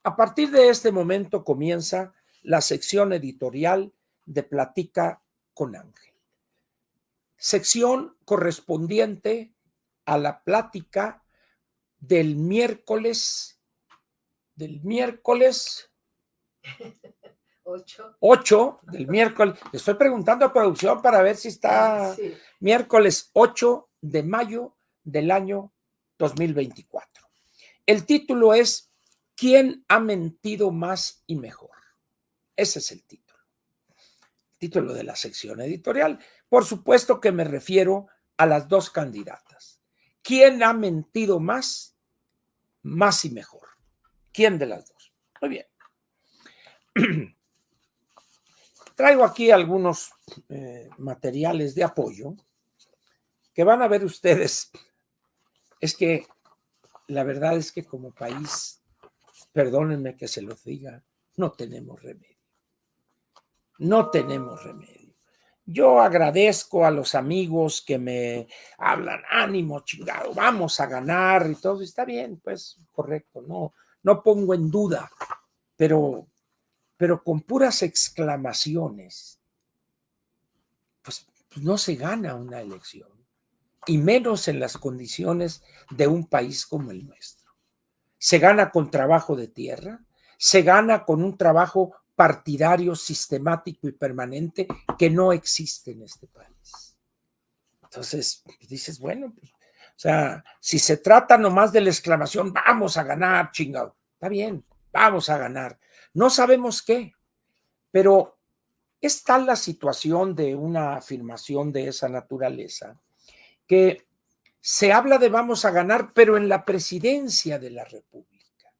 A partir de este momento comienza la sección editorial de Platica con Ángel. Sección correspondiente a la plática del miércoles 8 del miércoles. Le estoy preguntando a producción para ver si está miércoles 8 de mayo del año 2024. El título es ¿Quién ha mentido más y mejor? Ese es el título de la sección editorial. Por supuesto que me refiero a las dos candidatas. ¿Quién ha mentido más y mejor? ¿Quién de las dos? Muy bien. Traigo aquí algunos materiales de apoyo que van a ver ustedes. Es que la verdad es que como país, perdónenme que se los diga, no tenemos remedio. No tenemos remedio. Yo agradezco a los amigos que me hablan, ánimo, chingado, vamos a ganar y todo. Está bien, pues, correcto, no pongo en duda, pero con puras exclamaciones, pues no se gana una elección, y menos en las condiciones de un país como el nuestro. Se gana con trabajo de tierra, se gana con un trabajo partidario, sistemático y permanente que no existe en este país. Entonces, dices, bueno, pues, o sea, si se trata nomás de la exclamación, vamos a ganar, chingado, está bien, vamos a ganar. No sabemos qué, pero es tal la situación de una afirmación de esa naturaleza que se habla de vamos a ganar, pero en la presidencia de la República.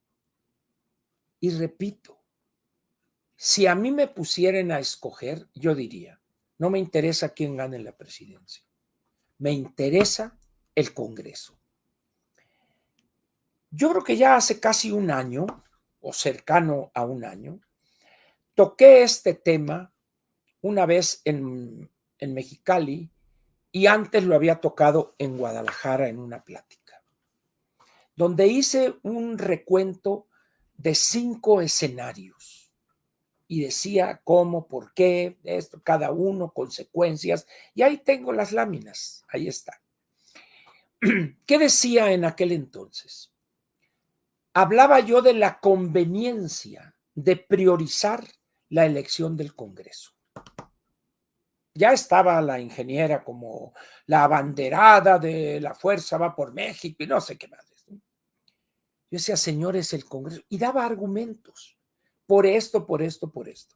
Y repito, si a mí me pusieran a escoger, yo diría, no me interesa quién gane la presidencia, me interesa el Congreso. Yo creo que ya hace casi un año, o cercano a un año, toqué este tema una vez en Mexicali y antes lo había tocado en Guadalajara en una plática, donde hice un recuento de 5 escenarios y decía cómo, por qué, esto, cada uno, consecuencias, y ahí tengo las láminas, ahí está. ¿Qué decía en aquel entonces? Hablaba yo de la conveniencia de priorizar la elección del Congreso. Ya estaba la ingeniera como la abanderada de la fuerza va por México y no sé qué más. Yo decía, señores, el Congreso, y daba argumentos por esto, por esto, por esto.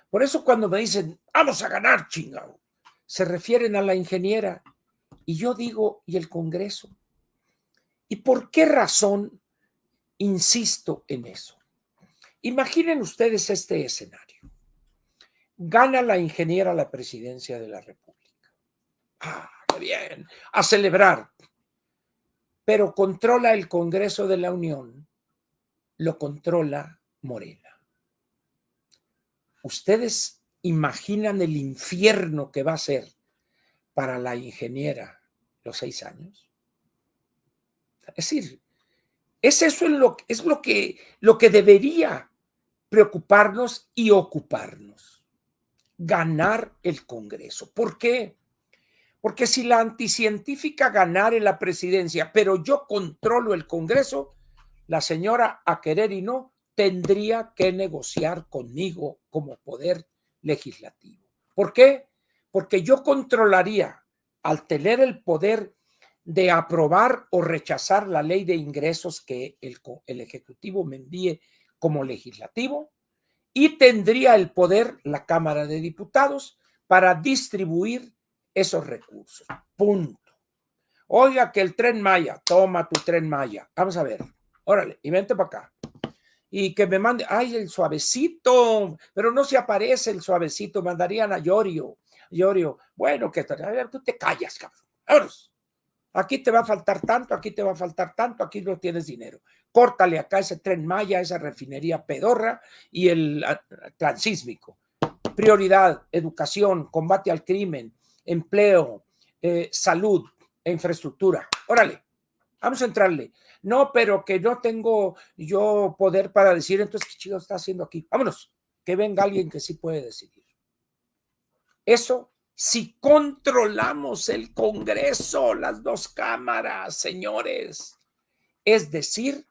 Por eso cuando me dicen, vamos a ganar, chingado, se refieren a la ingeniera. Y yo digo, ¿y el Congreso? ¿Y por qué razón insisto en eso? Imaginen ustedes este escenario. Gana la ingeniera la presidencia de la República. ¡Ah, qué bien! A celebrar. Pero controla el Congreso de la Unión, lo controla Morena. ¿Ustedes imaginan el infierno que va a ser para la ingeniera los 6 años? Es decir, es eso es lo que debería preocuparnos y ocuparnos. Ganar el Congreso. ¿Por qué? Porque si la anticientífica ganara la presidencia, pero yo controlo el Congreso, la señora, a querer y no, tendría que negociar conmigo como poder legislativo. ¿Por qué? Porque yo controlaría, al tener el poder de aprobar o rechazar la ley de ingresos que el Ejecutivo me envíe como legislativo, y tendría el poder la Cámara de Diputados para distribuir esos recursos. Punto. Oiga, que el Tren Maya, toma tu Tren Maya. Vamos a ver, órale, y vente para acá. Y que me mande, ay, el suavecito, pero no se aparece el suavecito, mandarían a Llorio. Bueno, que tú te callas, cabrón. Vámonos. Aquí te va a faltar tanto, aquí te va a faltar tanto, aquí no tienes dinero. Córtale acá ese Tren Maya, esa refinería pedorra y el transísmico. Prioridad, educación, combate al crimen, empleo, salud e infraestructura. Órale. Vamos a entrarle. No, pero que no tengo yo poder para decir, entonces, ¿qué chido está haciendo aquí? Vámonos, que venga alguien que sí puede decidir. Eso, si controlamos el Congreso, las dos cámaras, señores, es decir,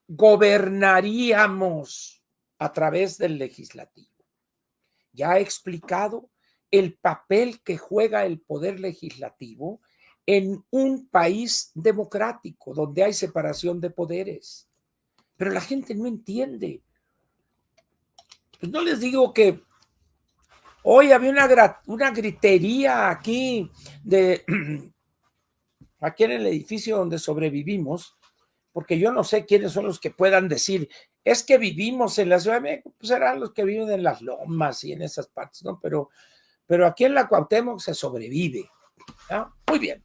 gobernaríamos a través del legislativo. Ya he explicado el papel que juega el poder legislativo en un país democrático donde hay separación de poderes. Pero la gente no entiende. Pues no les digo que hoy había una gritería aquí aquí en el edificio donde sobrevivimos, porque yo no sé quiénes son los que puedan decir, es que vivimos en la Ciudad de México, pues serán los que viven en las lomas y en esas partes, ¿no? Pero aquí en la Cuauhtémoc se sobrevive, ¿no? Muy bien.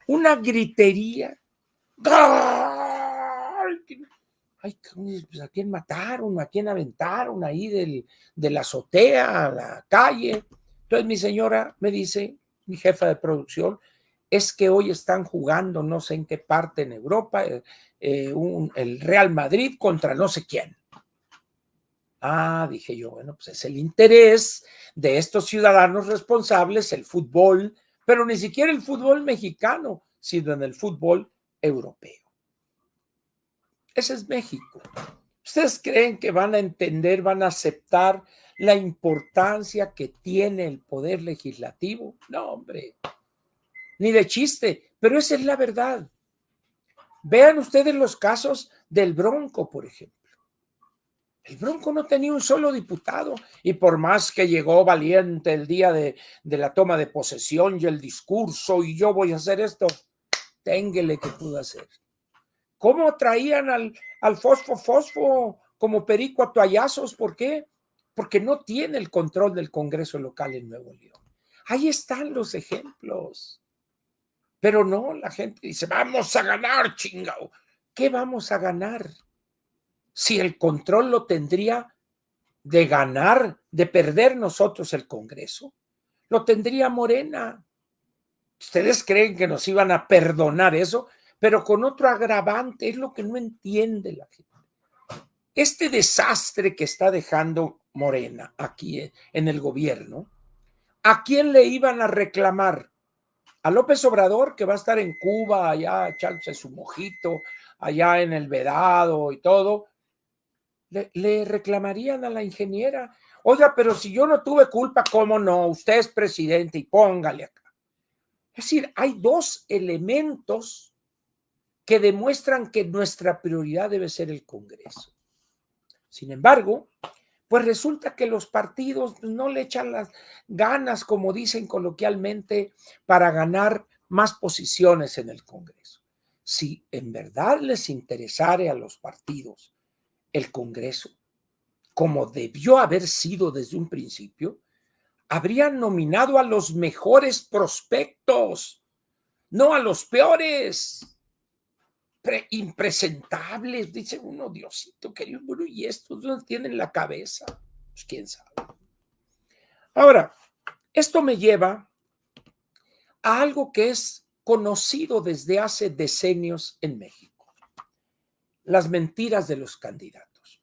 Una gritería. Ay, pues, ¿a quién mataron? ¿A quién aventaron ahí de la azotea a la calle? Entonces mi señora me dice, mi jefa de producción, es que hoy están jugando no sé en qué parte en Europa, el Real Madrid contra no sé quién. Ah, dije yo, bueno, pues es el interés de estos ciudadanos responsables, el fútbol, pero ni siquiera el fútbol mexicano, sino en el fútbol europeo. Ese es México. ¿Ustedes creen que van a entender, van a aceptar la importancia que tiene el poder legislativo? No, hombre, ni de chiste, pero esa es la verdad. Vean ustedes los casos del Bronco, por ejemplo. El Bronco no tenía un solo diputado y por más que llegó valiente el día de la toma de posesión y el discurso y yo voy a hacer esto, ténguele que pudo hacer. ¿Cómo traían al fosfo como perico a toallazos? ¿Por qué? Porque no tiene el control del Congreso local en Nuevo León. Ahí están los ejemplos. Pero no, la gente dice, vamos a ganar, chingao. ¿Qué vamos a ganar? Si el control lo tendría de ganar, de perder nosotros el Congreso, lo tendría Morena. ¿Ustedes creen que nos iban a perdonar eso? Pero con otro agravante, es lo que no entiende la gente. Este desastre que está dejando Morena aquí en el gobierno, ¿a quién le iban a reclamar? A López Obrador, que va a estar en Cuba, allá echándose su mojito, allá en el Vedado y todo. Le reclamarían a la ingeniera. Oiga, pero si yo no tuve culpa, ¿cómo no? Usted es presidente y póngale acá. Es decir, hay dos elementos que demuestran que nuestra prioridad debe ser el Congreso. Sin embargo, pues resulta que los partidos no le echan las ganas, como dicen coloquialmente, para ganar más posiciones en el Congreso. Si en verdad les interesara a los partidos el Congreso, como debió haber sido desde un principio, habrían nominado a los mejores prospectos, no a los peores. Impresentables, dice uno, Diosito querido, bueno, ¿y estos dónde tienen la cabeza? Pues quién sabe. Ahora, esto me lleva a algo que es conocido desde hace decenios en México: las mentiras de los candidatos.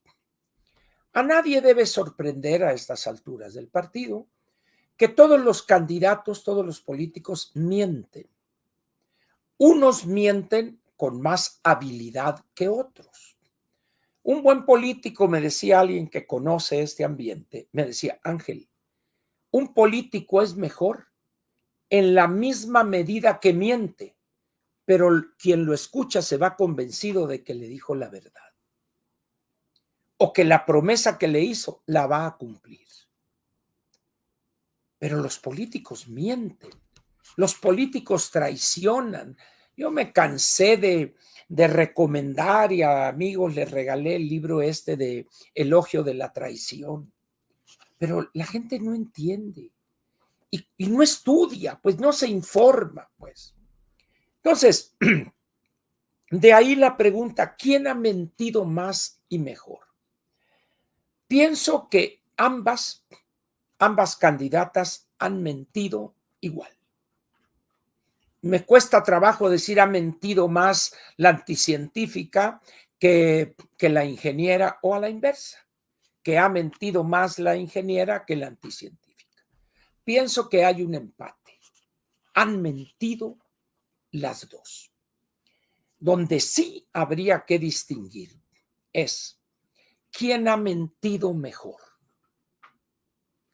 A nadie debe sorprender a estas alturas del partido que todos los candidatos, todos los políticos mienten. Unos mienten con más habilidad que otros. Un buen político, me decía alguien que conoce este ambiente, me decía, Ángel, un político es mejor en la misma medida que miente, pero quien lo escucha se va convencido de que le dijo la verdad o que la promesa que le hizo la va a cumplir. Pero los políticos mienten, los políticos traicionan. Yo me cansé de recomendar y a amigos les regalé el libro este de Elogio de la Traición. Pero la gente no entiende y no estudia, pues no se informa, pues. Entonces, de ahí la pregunta, ¿quién ha mentido más y mejor? Pienso que ambas candidatas han mentido igual. me cuesta trabajo decir ha mentido más la anticientífica que la ingeniera, o a la inversa, que ha mentido más la ingeniera que la anticientífica. Pienso que hay un empate. Han mentido las dos. Donde sí habría que distinguir es quién ha mentido mejor.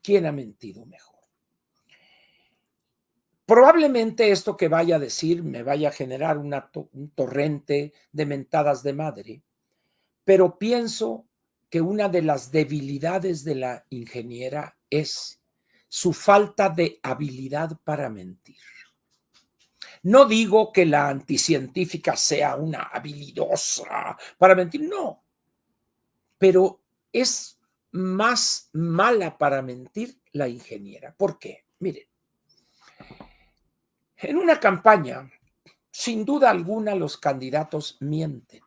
¿Quién ha mentido mejor? Probablemente esto que vaya a decir me vaya a generar un torrente de mentadas de madre, pero pienso que una de las debilidades de la ingeniera es su falta de habilidad para mentir. No digo que la anticientífica sea una habilidosa para mentir, no, pero es más mala para mentir la ingeniera. ¿Por qué? Miren, en una campaña, sin duda alguna, los candidatos mienten,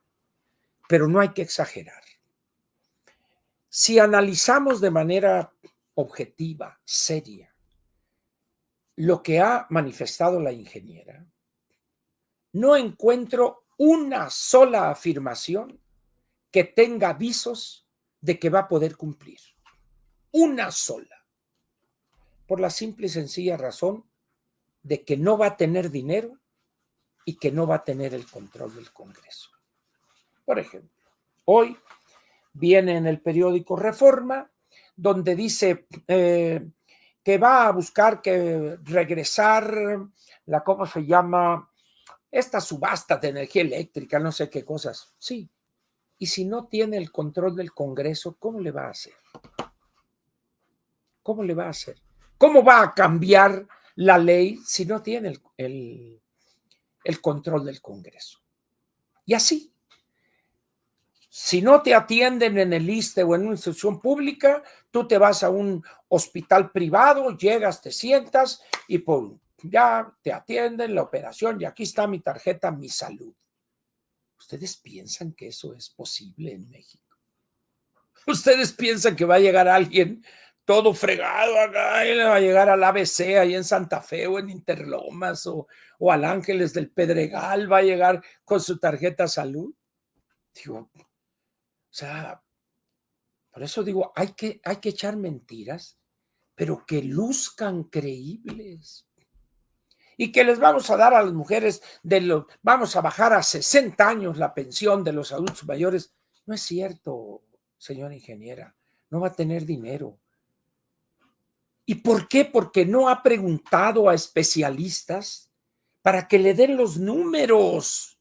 pero no hay que exagerar. Si analizamos de manera objetiva, seria, lo que ha manifestado la ingeniera, no encuentro una sola afirmación que tenga avisos de que va a poder cumplir. Una sola. Por la simple y sencilla razón de que no va a tener dinero y que no va a tener el control del Congreso. Por ejemplo, hoy viene en el periódico Reforma, donde dice que va a buscar que regresar ¿cómo se llama? Esta subasta de energía eléctrica, no sé qué cosas. Sí. Y si no tiene el control del Congreso, ¿cómo le va a hacer? ¿Cómo le va a hacer? ¿Cómo va a cambiar la ley si no tiene el control del Congreso? Y así, si no te atienden en el ISSSTE o en una institución pública, tú te vas a un hospital privado, llegas, te sientas y ¡pum! Ya te atienden la operación y aquí está mi tarjeta, mi salud. ¿Ustedes piensan que eso es posible en México? ¿Ustedes piensan que va a llegar alguien todo fregado acá y le va a llegar al ABC ahí en Santa Fe o en Interlomas o al Ángeles del Pedregal, va a llegar con su tarjeta salud? Digo, o sea, por eso digo, hay que echar mentiras, pero que luzcan creíbles. Y que les vamos a dar a las mujeres, vamos a bajar a 60 años la pensión de los adultos mayores. No es cierto, señora ingeniera, no va a tener dinero. ¿Y por qué? Porque no ha preguntado a especialistas para que le den los números.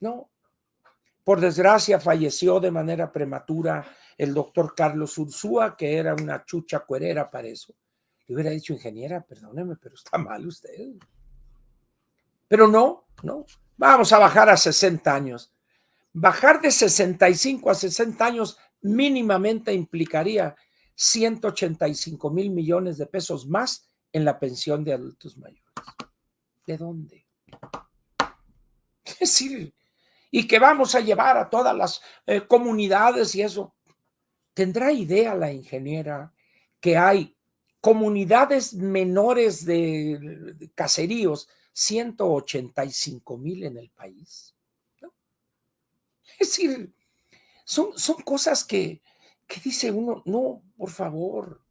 No. Por desgracia, falleció de manera prematura el doctor Carlos Ursúa, que era una chucha cuerera para eso. Le hubiera dicho, ingeniera, perdóneme, pero está mal usted. Pero no. Vamos a bajar a 60 años. Bajar de 65 a 60 años mínimamente implicaría 185 mil millones de pesos más en la pensión de adultos mayores. ¿De dónde? Es decir, y que vamos a llevar a todas las comunidades y eso. ¿Tendrá idea la ingeniera que hay comunidades menores de caseríos, 185,000 en el país? ¿No? Es decir, son cosas que dice uno, no, por favor,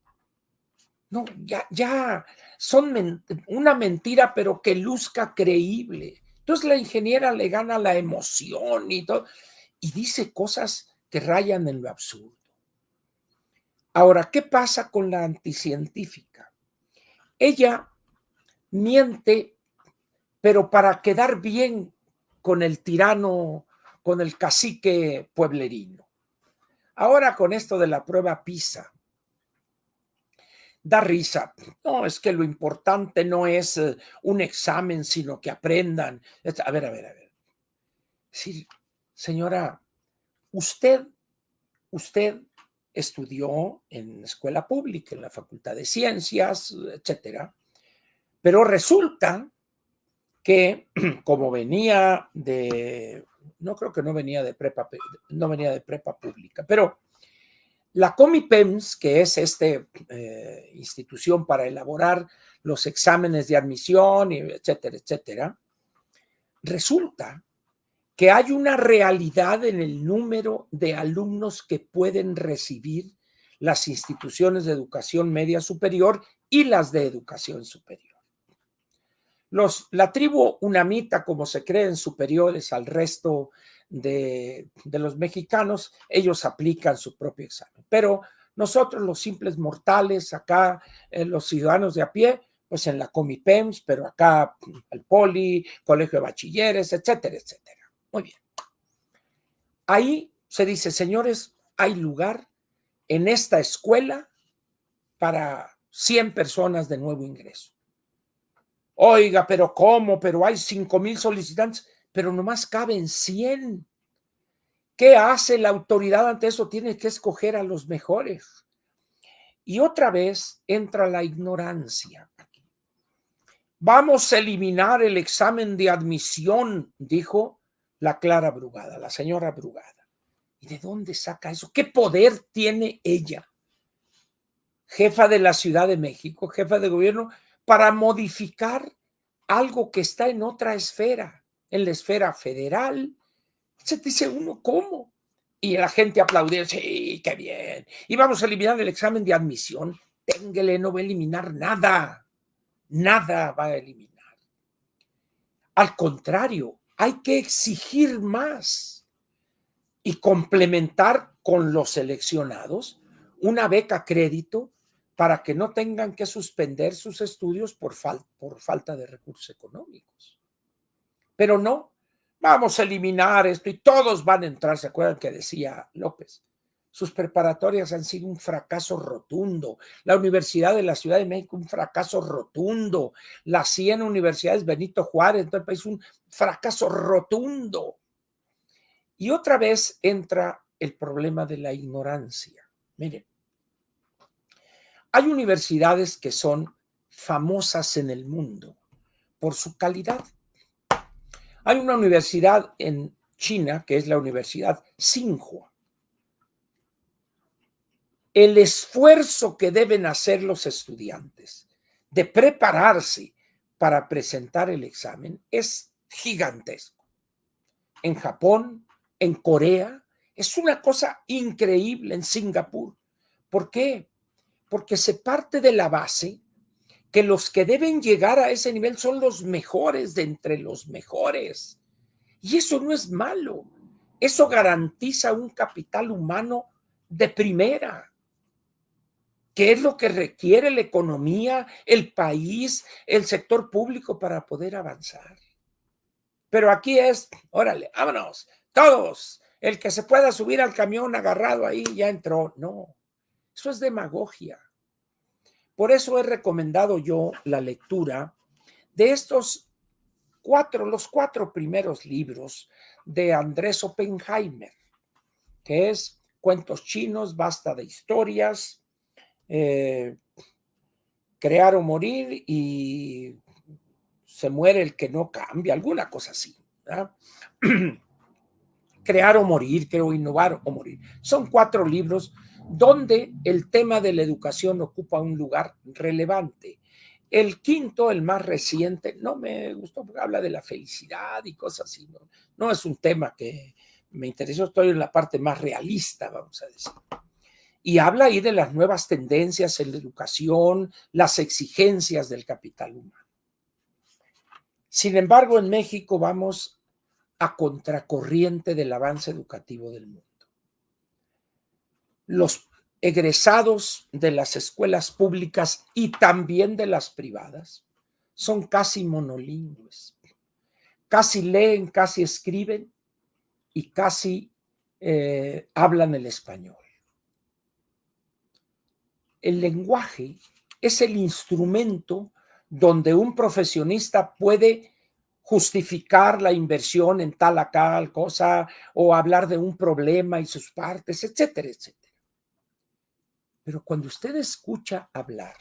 no, ya son una mentira, pero que luzca creíble. Entonces la ingeniera le gana la emoción y todo, y dice cosas que rayan en lo absurdo. Ahora, ¿qué pasa con la anticientífica? Ella miente, pero para quedar bien con el tirano, con el cacique pueblerino. Ahora con esto de la prueba PISA, da risa. No, es que lo importante no es un examen, sino que aprendan. A ver. Sí, señora, usted estudió en escuela pública, en la Facultad de Ciencias, etcétera, pero resulta que como venía no creo que no venía de prepa pública, pero La Comipems, que es esta institución para elaborar los exámenes de admisión, etcétera, etcétera, resulta que hay una realidad en el número de alumnos que pueden recibir las instituciones de educación media superior y las de educación superior. La tribu unamita, como se creen superiores al resto de los mexicanos, ellos aplican su propio examen. Pero nosotros, los simples mortales, acá, los ciudadanos de a pie, pues en la Comipems, pero acá el Poli, Colegio de Bachilleres, etcétera, etcétera. Muy bien. Ahí se dice, señores, hay lugar en esta escuela para 100 personas de nuevo ingreso. Oiga, pero ¿cómo? Pero hay 5,000 solicitantes, pero nomás caben 100. ¿Qué hace la autoridad ante eso? Tiene que escoger a los mejores. Y otra vez entra la ignorancia aquí. Vamos a eliminar el examen de admisión, dijo la Clara Brugada, la señora Brugada. ¿Y de dónde saca eso? ¿Qué poder tiene ella, jefa de la Ciudad de México, jefa de gobierno, para modificar algo que está en otra esfera, en la esfera federal? Se dice uno, ¿cómo? Y la gente aplaudir, sí, qué bien. Y vamos a eliminar el examen de admisión. Téngale, no va a eliminar nada. Nada va a eliminar. Al contrario, hay que exigir más y complementar con los seleccionados una beca crédito para que no tengan que suspender sus estudios por falta de recursos económicos. Pero no, vamos a eliminar esto y todos van a entrar. ¿Se acuerdan que decía López? Sus preparatorias han sido un fracaso rotundo. La Universidad de la Ciudad de México, un fracaso rotundo. Las 100 universidades Benito Juárez, en todo el país, un fracaso rotundo. Y otra vez entra el problema de la ignorancia. Miren, hay universidades que son famosas en el mundo por su calidad. Hay una universidad en China, que es la Universidad Tsinghua. El esfuerzo que deben hacer los estudiantes de prepararse para presentar el examen es gigantesco. En Japón, en Corea, es una cosa increíble, en Singapur. ¿Por qué? Porque se parte de la base que los que deben llegar a ese nivel son los mejores de entre los mejores. Y eso no es malo. Eso garantiza un capital humano de primera, que es lo que requiere la economía, el país, el sector público para poder avanzar. Pero aquí es, órale, vámonos, todos. El que se pueda subir al camión agarrado ahí ya entró. No, eso es demagogia. Por eso he recomendado yo la lectura de los 4 primeros libros de Andrés Oppenheimer, que es Cuentos chinos, Basta de historias, Crear o morir y Se muere el que no cambia, alguna cosa así, ¿verdad? Crear o morir, creo, innovar o morir. Son 4 libros donde el tema de la educación ocupa un lugar relevante. El quinto, el más reciente, no me gustó porque habla de la felicidad y cosas así. No es un tema que me interesó, estoy en la parte más realista, vamos a decir. Y habla ahí de las nuevas tendencias en la educación, las exigencias del capital humano. Sin embargo, en México vamos a contracorriente del avance educativo del mundo. Los egresados de las escuelas públicas y también de las privadas son casi monolingües. Casi leen, casi escriben y casi hablan el español. El lenguaje es el instrumento donde un profesionista puede justificar la inversión en tal a tal cosa o hablar de un problema y sus partes, etcétera, etcétera. Pero cuando usted escucha hablar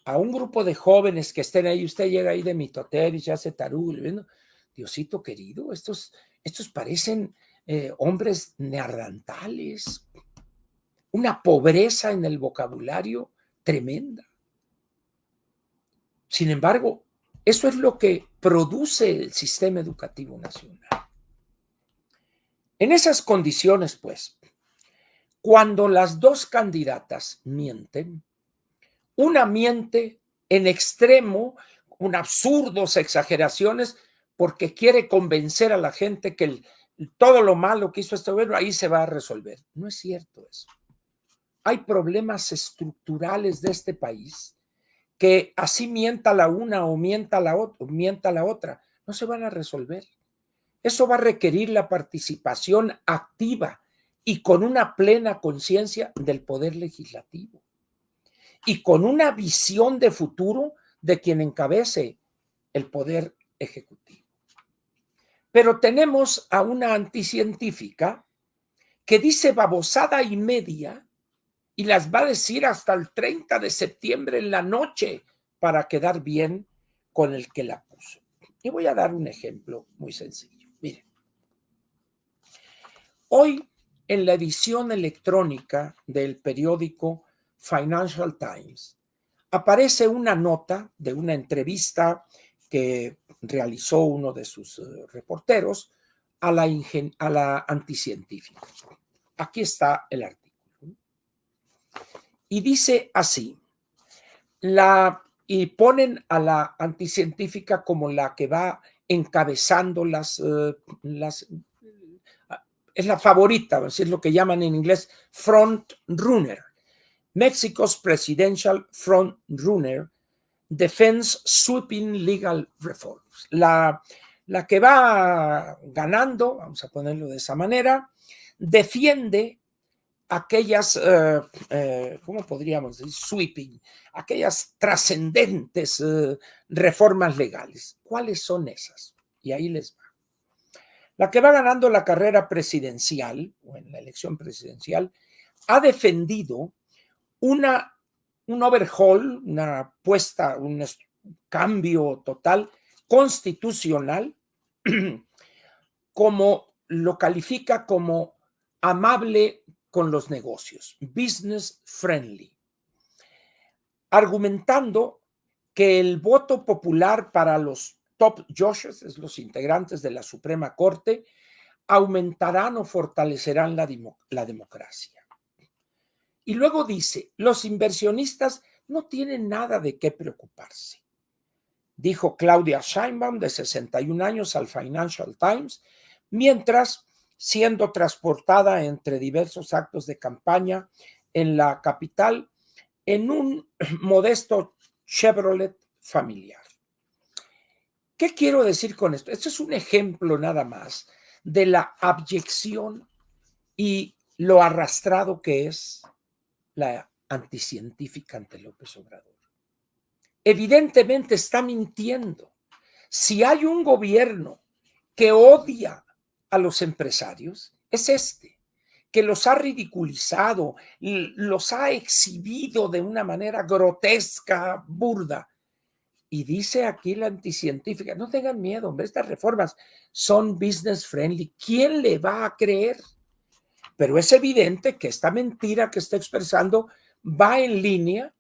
a un grupo de jóvenes que estén ahí, usted llega ahí de mitote y se hace tarugo, viendo, Diosito querido, estos parecen hombres neandertales. una pobreza en el vocabulario tremenda. Sin embargo, eso es lo que produce el sistema educativo nacional. En esas condiciones, pues, cuando las dos candidatas mienten, una miente en extremo, con absurdos exageraciones, porque quiere convencer a la gente que todo lo malo que hizo este gobierno ahí se va a resolver. No es cierto eso. Hay problemas estructurales de este país que así mienta la una o mienta la otra, no se van a resolver. Eso va a requerir la participación activa y con una plena conciencia del poder legislativo y con una visión de futuro de quien encabece el poder ejecutivo. Pero tenemos a una anticientífica que dice babosada y media y las va a decir hasta el 30 de septiembre en la noche para quedar bien con el que la puso. Y voy a dar un ejemplo muy sencillo. Miren, hoy en la edición electrónica del periódico Financial Times aparece una nota de una entrevista que realizó uno de sus reporteros a la anticientífica. Aquí está el artículo. Y dice así, y ponen a la anticientífica como la que va encabezando es la favorita, es lo que llaman en inglés front runner. Mexico's presidential front runner defends sweeping legal reforms. La que va ganando, vamos a ponerlo de esa manera, defiende aquellas, ¿cómo podríamos decir? Sweeping, aquellas trascendentes reformas legales. ¿Cuáles son esas? Y ahí les va. La que va ganando la carrera presidencial, o en la elección presidencial, ha defendido un overhaul, un cambio total constitucional, como lo califica como amable con los negocios, business friendly, argumentando que el voto popular para los top judges, los integrantes de la Suprema Corte, aumentarán o fortalecerán la democracia. Y luego dice, los inversionistas no tienen nada de qué preocuparse. Dijo Claudia Sheinbaum, de 61 años, al Financial Times, mientras siendo transportada entre diversos actos de campaña en la capital en un modesto Chevrolet familiar. ¿Qué quiero decir con esto? Esto es un ejemplo nada más de la abyección y lo arrastrado que es la anticientífica ante López Obrador. Evidentemente está mintiendo. Si hay un gobierno que odia a los empresarios, es este, que los ha ridiculizado, los ha exhibido de una manera grotesca, burda. Y dice aquí la anticientífica, no tengan miedo, hombre, estas reformas son business friendly. ¿Quién le va a creer? Pero es evidente que esta mentira que está expresando va en línea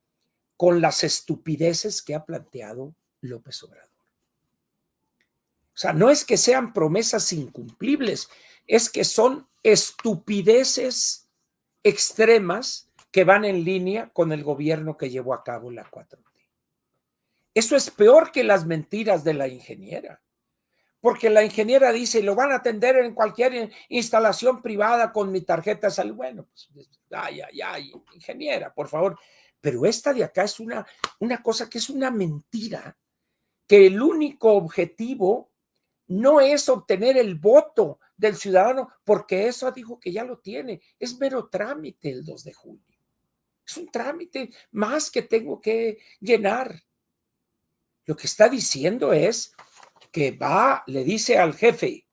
con las estupideces que ha planteado López Obrador. O sea, no es que sean promesas incumplibles, es que son estupideces extremas que van en línea con el gobierno que llevó a cabo la 4T. Eso es peor que las mentiras de la ingeniera, porque la ingeniera dice, lo van a atender en cualquier instalación privada con mi tarjeta de salud. Bueno, pues, ay, ingeniera, por favor. Pero esta de acá es una cosa que es una mentira, que el único objetivo no es obtener el voto del ciudadano, porque eso dijo que ya lo tiene. Es mero trámite el 2 de julio. Es un trámite más que tengo que llenar. Lo que está diciendo es que le dice al jefe,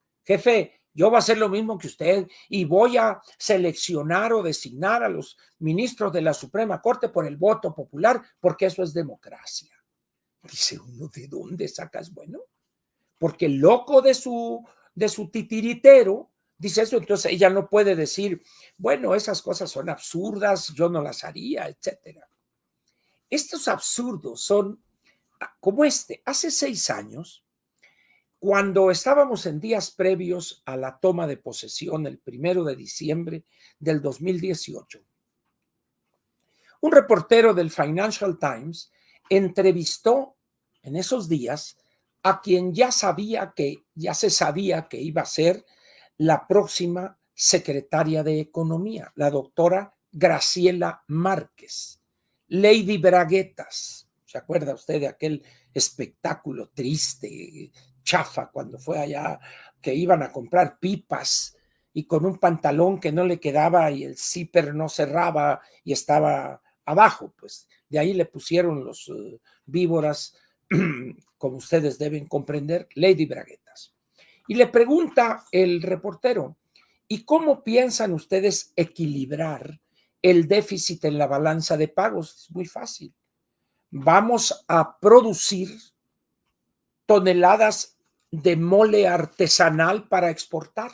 yo voy a hacer lo mismo que usted y voy a seleccionar o designar a los ministros de la Suprema Corte por el voto popular, porque eso es democracia. Dice uno, ¿de dónde sacas? Bueno, porque el loco de su titiritero dice eso, entonces ella no puede decir, bueno, esas cosas son absurdas, yo no las haría, etcétera. Estos absurdos son como este. Hace 6 años, cuando estábamos en días previos a la toma de posesión, el 1 de diciembre del 2018, un reportero del Financial Times entrevistó en esos días a quien ya se sabía que iba a ser la próxima secretaria de Economía, la doctora Graciela Márquez, Lady Braguetas. ¿Se acuerda usted de aquel espectáculo triste, chafa, cuando fue allá, que iban a comprar pipas y con un pantalón que no le quedaba y el zipper no cerraba y estaba abajo? Pues de ahí le pusieron los víboras, como ustedes deben comprender, Lady Braguetas. Y le pregunta el reportero, ¿y cómo piensan ustedes equilibrar el déficit en la balanza de pagos? Es muy fácil. Vamos a producir toneladas de mole artesanal para exportar,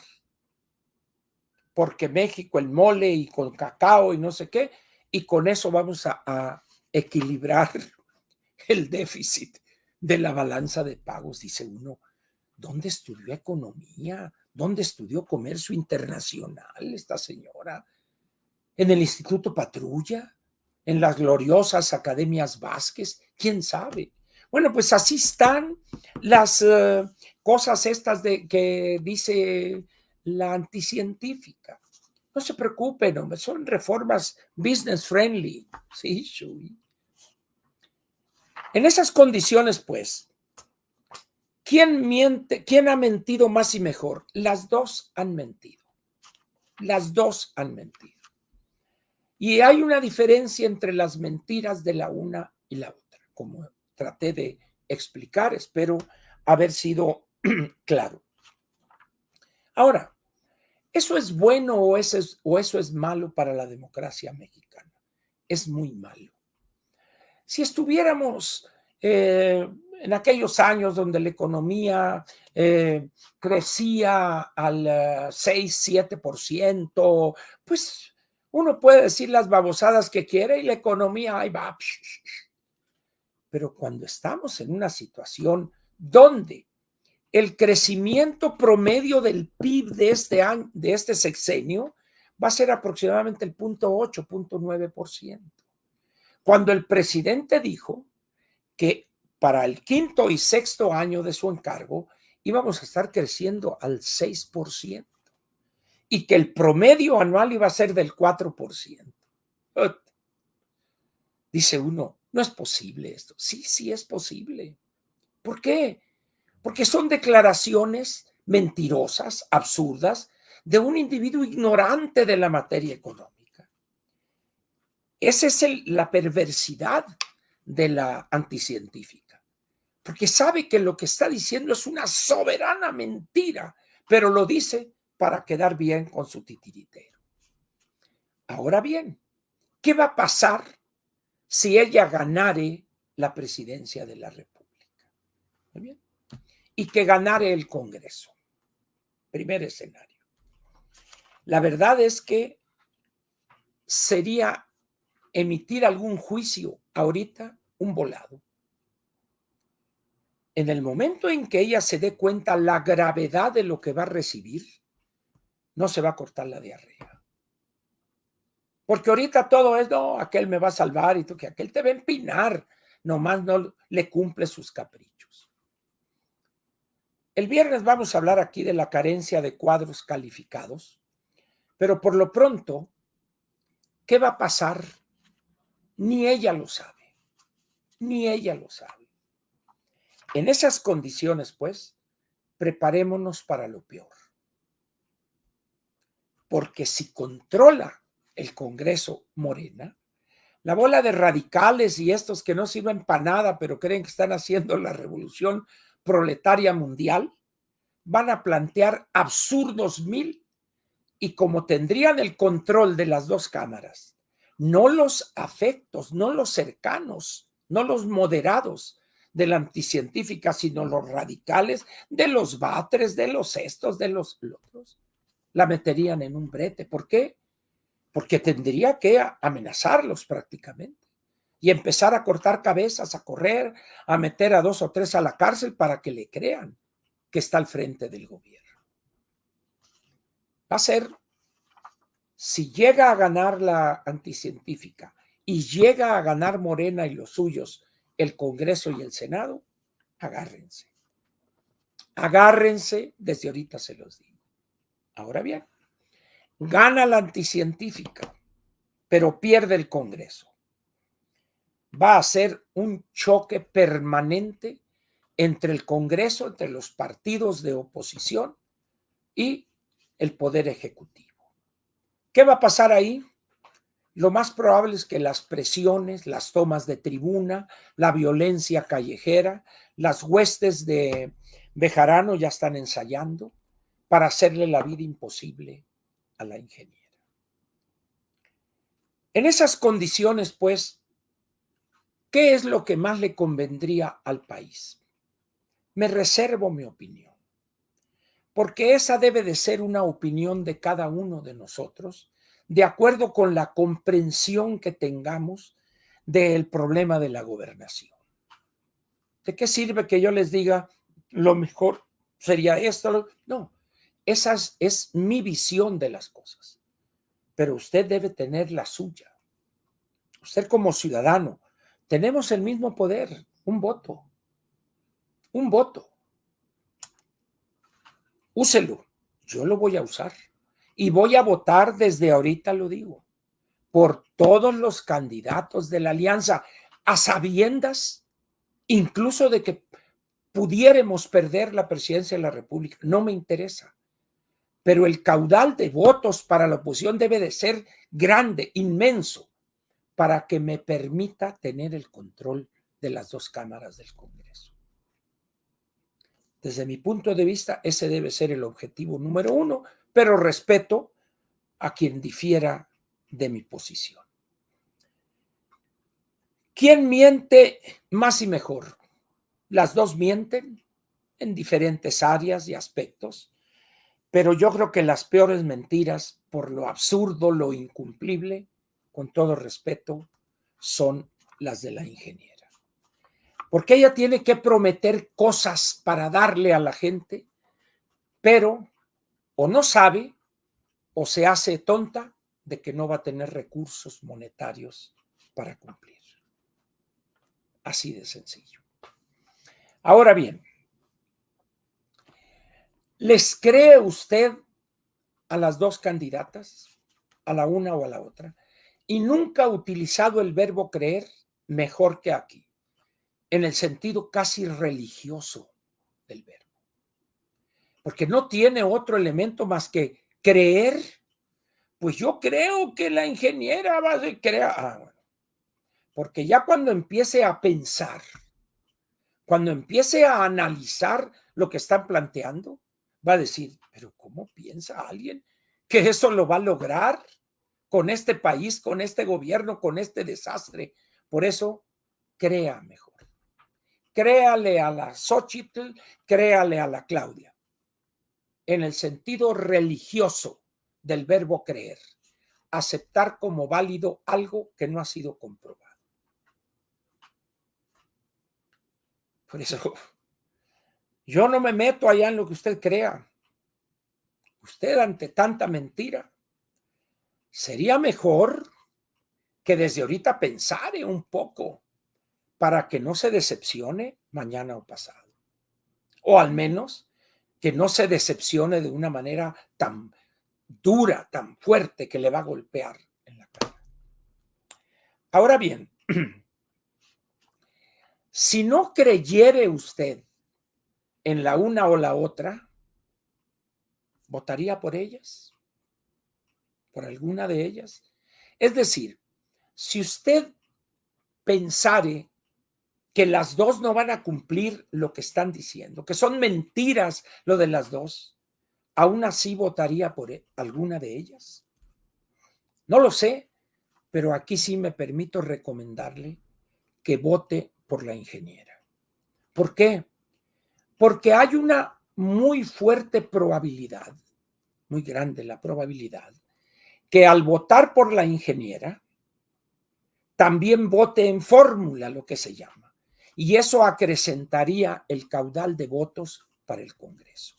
porque México el mole y con cacao y no sé qué, y con eso vamos a equilibrar el déficit de la balanza de pagos. Dice uno, ¿dónde estudió economía? ¿Dónde estudió comercio internacional esta señora? ¿En el Instituto Patrulla? ¿En las gloriosas Academias Vázquez? ¿Quién sabe? Bueno, pues así están las cosas estas que dice la anticientífica. No se preocupen, hombre, son reformas business friendly. Sí, Shui. En esas condiciones, pues, ¿quién miente? ¿Quién ha mentido más y mejor? Las dos han mentido. Las dos han mentido. Y hay una diferencia entre las mentiras de la una y la otra, como traté de explicar, espero haber sido claro. Ahora, ¿eso es bueno o eso es malo para la democracia mexicana? Es muy malo. Si estuviéramos en aquellos años donde la economía crecía al 6-7%, pues uno puede decir las babosadas que quiere y la economía ahí va. Pero cuando estamos en una situación donde el crecimiento promedio del PIB de este año, de este sexenio, va a ser aproximadamente el 0.8, 0.9%. Cuando el presidente dijo que para el quinto y sexto año de su encargo íbamos a estar creciendo al 6% y que el promedio anual iba a ser del 4%. Dice uno, no es posible esto. Sí, sí es posible. ¿Por qué? Porque son declaraciones mentirosas, absurdas, de un individuo ignorante de la materia económica. Esa es la perversidad de la anticientífica, porque sabe que lo que está diciendo es una soberana mentira, pero lo dice para quedar bien con su titiritero. Ahora bien, ¿qué va a pasar si ella ganare la presidencia de la República? Muy bien. Y que ganare el Congreso. Primer escenario. La verdad es que sería emitir algún juicio ahorita un volado. En el momento en que ella se dé cuenta la gravedad de lo que va a recibir, no se va a cortar la diarrea. Porque ahorita todo es, no, aquel me va a salvar y tú, que aquel te va a empinar, nomás no le cumple sus caprichos. El viernes vamos a hablar aquí de la carencia de cuadros calificados, pero por lo pronto, ¿qué va a pasar? Ni ella lo sabe, ni ella lo sabe. En esas condiciones, pues, preparémonos para lo peor. Porque si controla el Congreso Morena, la bola de radicales y estos que no sirven para nada, pero creen que están haciendo la revolución proletaria mundial, van a plantear absurdos mil, y como tendrían el control de las dos cámaras, no los afectos, no los cercanos, no los moderados de la anticientífica, sino los radicales, de los Batres, de los estos, de los otros, la meterían en un brete. ¿Por qué? Porque tendría que amenazarlos prácticamente y empezar a cortar cabezas, a correr, a meter a 2 o 3 a la cárcel para que le crean que está al frente del gobierno. Va a ser, si llega a ganar la anticientífica y llega a ganar Morena y los suyos, el Congreso y el Senado, agárrense. Agárrense, desde ahorita se los digo. Ahora bien, gana la anticientífica, pero pierde el Congreso. Va a ser un choque permanente entre el Congreso, entre los partidos de oposición y el Poder Ejecutivo. ¿Qué va a pasar ahí? Lo más probable es que las presiones, las tomas de tribuna, la violencia callejera, las huestes de Bejarano ya están ensayando para hacerle la vida imposible a la ingeniera. En esas condiciones, pues, ¿qué es lo que más le convendría al país? Me reservo mi opinión, porque esa debe de ser una opinión de cada uno de nosotros, de acuerdo con la comprensión que tengamos del problema de la gobernación. ¿De qué sirve que yo les diga lo mejor sería esto? No, esa es mi visión de las cosas, pero usted debe tener la suya. Usted como ciudadano, tenemos el mismo poder, un voto. Un voto. Úselo. Yo lo voy a usar. Y voy a votar desde ahorita, lo digo, por todos los candidatos de la alianza, a sabiendas incluso de que pudiéramos perder la presidencia de la República. No me interesa. Pero el caudal de votos para la oposición debe de ser grande, inmenso, para que me permita tener el control de las 2 cámaras del Congreso. Desde mi punto de vista, ese debe ser el objetivo número 1, pero respeto a quien difiera de mi posición. ¿Quién miente más y mejor? Las 2 mienten en diferentes áreas y aspectos, pero yo creo que las peores mentiras, por lo absurdo, lo incumplible, con todo respeto, son las de la ingeniera. Porque ella tiene que prometer cosas para darle a la gente, pero o no sabe o se hace tonta de que no va a tener recursos monetarios para cumplir. Así de sencillo. Ahora bien, ¿les cree usted a las 2 candidatas, a la una o a la otra? Y nunca ha utilizado el verbo creer mejor que aquí, en el sentido casi religioso del verbo. Porque no tiene otro elemento más que creer. Pues yo creo que la ingeniera va a crear. Bueno, porque ya cuando empiece a pensar, cuando empiece a analizar lo que están planteando, va a decir, pero ¿cómo piensa alguien que eso lo va a lograr con este país, con este gobierno, con este desastre? Por eso, crea mejor. Créale a la Xóchitl, créale a la Claudia, en el sentido religioso del verbo creer, aceptar como válido algo que no ha sido comprobado. Por eso, yo no me meto allá en lo que usted crea. Usted, ante tanta mentira, sería mejor que desde ahorita pensare un poco para que no se decepcione mañana o pasado. O al menos que no se decepcione de una manera tan dura, tan fuerte, que le va a golpear en la cara. Ahora bien, si no creyere usted en la una o la otra, ¿votaría por ellas? ¿Por alguna de ellas? Es decir, si usted pensare que las 2 no van a cumplir lo que están diciendo, que son mentiras lo de las 2, ¿aún así votaría por alguna de ellas? No lo sé, pero aquí sí me permito recomendarle que vote por la ingeniera. ¿Por qué? Porque hay una muy fuerte probabilidad muy grande la probabilidad que al votar por la ingeniera, también vote en fórmula, lo que se llama. Y eso acrecentaría el caudal de votos para el Congreso.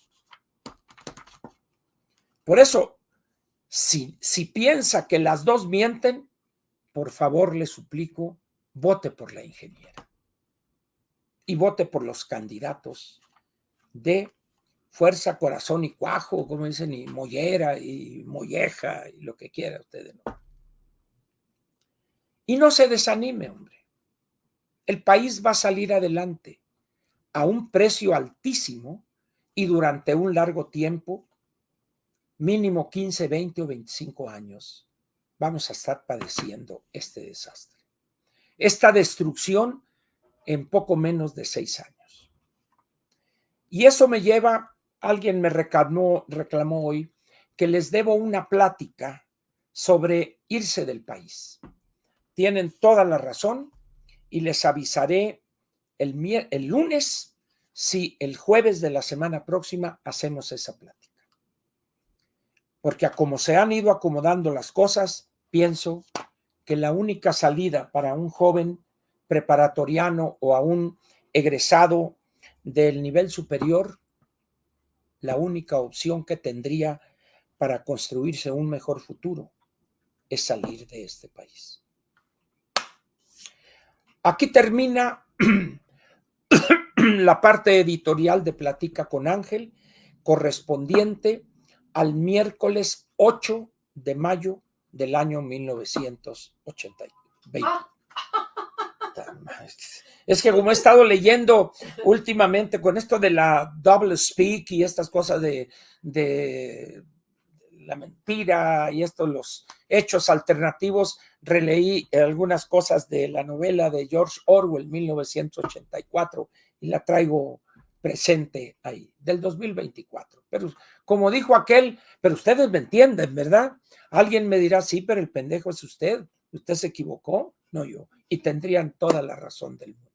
Por eso, si piensa que las dos mienten, por favor le suplico, vote por la ingeniera. Y vote por los candidatos de Fuerza, Corazón y Cuajo, como dicen, y Mollera y Molleja y lo que quiera ustedes, ¿no? Y no se desanime, hombre. El país va a salir adelante a un precio altísimo y durante un largo tiempo, mínimo 15, 20 o 25 años, vamos a estar padeciendo este desastre. Esta destrucción en poco menos de 6 años. Y eso me lleva, alguien me reclamó hoy, que les debo una plática sobre irse del país. Tienen toda la razón y les avisaré el lunes si el jueves de la semana próxima hacemos esa plática. Porque a como se han ido acomodando las cosas, pienso que la única salida para un joven preparatoriano o a un egresado del nivel superior, la única opción que tendría para construirse un mejor futuro es salir de este país. Aquí termina la parte editorial de Platica con Ángel, correspondiente al miércoles 8 de mayo del año 1920. Es que como he estado leyendo últimamente con esto de la double speak y estas cosas de la mentira y los hechos alternativos, releí algunas cosas de la novela de George Orwell, 1984, y la traigo presente ahí, del 2024. Pero como dijo aquel, pero ustedes me entienden, ¿verdad? Alguien me dirá, sí, pero el pendejo es usted se equivocó, no yo, y tendrían toda la razón del mundo.